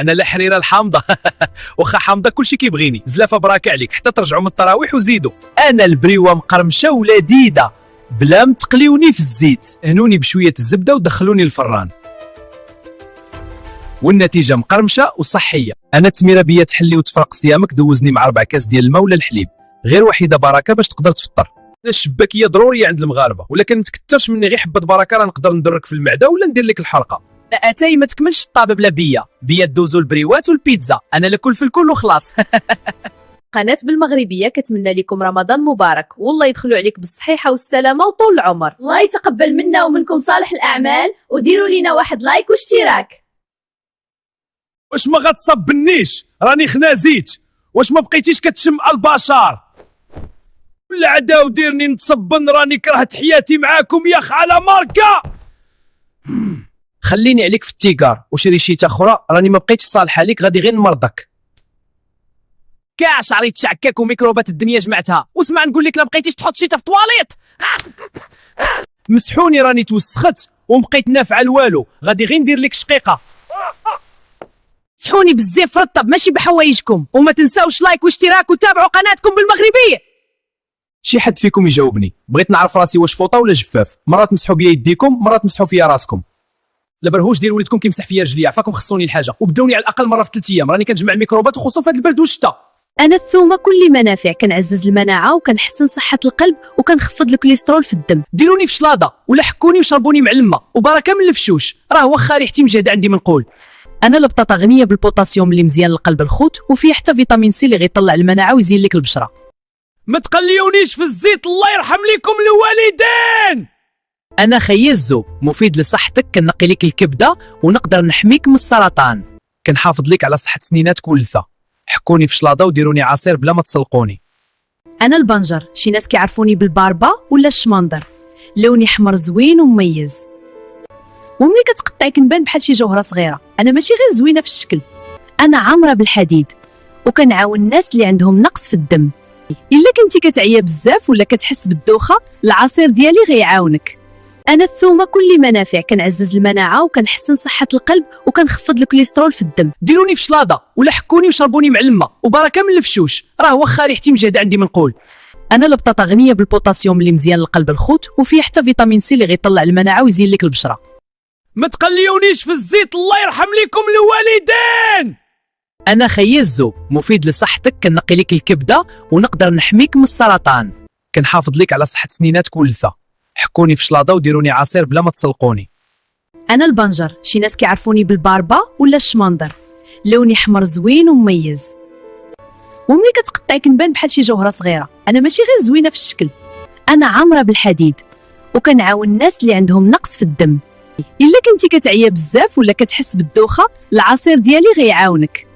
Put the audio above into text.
انا الحريره الحامضه. واخا حامضه كلشي كيبغيني، زلافه براكه عليك حتى ترجعوا من التراويح وزيدوا. انا البريوه مقرمشه ولذيذه بلا ما تقليوني في الزيت، هنوني بشويه الزبده ودخلوني الفران، والنتيجه مقرمشه وصحيه. انا التميره بيا تحلي وتفرق صيامك، دوزني مع 4 كاس ديال الماء ولا الحليب، غير وحيده بركه باش تقدر تفطر. الشباكيه ضروريه عند المغاربه، ولكن ما تكثرش مني غير حبه بركه راه نقدر ندرك في المعده ولا ندير لك الحرقه. اتاي ما تكملش الطابه بلا بيا دوزو البريوات والبيتزا، انا لكل في الكل وخلاص. قناة بالمغربية كتمنى لكم رمضان مبارك، والله يدخلوا عليك بالصحيحة والسلامة وطول العمر. الله يتقبل منا ومنكم صالح الأعمال، وديروا لنا واحد لايك واشتراك. واش ما غتصبنيش؟ راني خنازيت. واش ما بقيتيش كتشم البشر؟ ولا عداو ديرني نتصبن، راني كرهت حياتي معاكم يا اخ على ماركه. خليني عليك في التيكار وشري شيتا اخرى، راني ما بقيتش صالحه ليك، غادي غير نمرضك. كاع شعري تشعكاك وميكروبات الدنيا جمعتها، واسمع نقول لك لا بقيتيش تحط شيتا في الطواليط. مسحوني راني توسخت ومبقيت نافعه لوالو، غادي غير ندير لك شقيقه. صحوني بزاف رطب ماشي بحوايجكم، وما تنساوش لايك واشتراك وتابعوا قناتكم بالمغربية. شي حد فيكم يجاوبني، بغيت نعرف راسي واش فوطه ولا جفاف، مرات مسحوا بيا يديكم، مرات مسحوا فيا راسكم. لا برهوش ديال وليدكم كيمسح فيا رجليا، عفاكم خصوني الحاجه، وبداوني على الاقل مره في 3 ايام، راني كنجمع الميكروبات وخصوصا في هذا البرد والشتاء. انا الثومه كل منافع، كنعزز المناعه وكنحسن صحه القلب وكنخفض الكوليسترول في الدم. ديروني في شلاضه ولا حكوني وشربوني مع الماء وبركه من الفشوش، راه واخا ريحتي مجهده عندي منقول. انا البطاطا غنيه بالبوتاسيوم اللي مزيان للقلب الخوت، وفيه حتى فيتامين سي اللي غيطلع المناعه ويزين لك البشره. ما تقليونيش في الزيت، الله يرحم لكم الوالدين. انا خيزو مفيد لصحتك، كنقي لك الكبده ونقدر نحميك من السرطان، كنحافظ لك على صحه سنيناتك واللثه. حكوني في شلاضه وديروني عصير بلا ما تسلقوني. انا البنجر، شي ناس كيعرفوني بالباربا ولا الشمندر، لوني حمر زوين ومميز، وملي كتقطع كنبان بحال شي جوهره صغيره. انا ماشي غير زوينه في الشكل، انا عامره بالحديد وكنعاون الناس اللي عندهم نقص في الدم. الا كنتي كتعيا بزاف ولا كتحس بالدوخه، العصير ديالي غيعاونك. انا الثومه كل منافع، كنعزز المناعه وكنحسن صحه القلب وكنخفض الكوليسترول في الدم. ديروني في شلاضه ولا حكوني وشربوني مع الماء وبركه من الفشوش، راه واخا ريحتي مجهده عندي منقول. انا البطاطا غنيه بالبوتاسيوم اللي مزيان للقلب الخوت، وفيه حتى فيتامين سي اللي غيطلع المناعه ويزين لك البشره. ما تقليونيش في الزيت، الله يرحم لكم الوالدين. انا خيزو مفيد لصحتك، كنقي لك الكبده ونقدر نحميك من السرطان، كنحافظ لك على صحه سنيناتك واللثه. حكوني في شلاضه وديروني عصير بلا ما تسلقوني. انا البنجر، شي ناس كيعرفوني بالباربا ولا الشمندر، لوني حمر زوين ومميز، وملي كتقطع كنبان بحال شي جوهره صغيره. انا ماشي غير زوينه في الشكل، انا عامره بالحديد وكنعاون الناس اللي عندهم نقص في الدم. الا كنتي كتعيا بزاف ولا كتحس بالدوخه، العصير ديالي غيعاونك.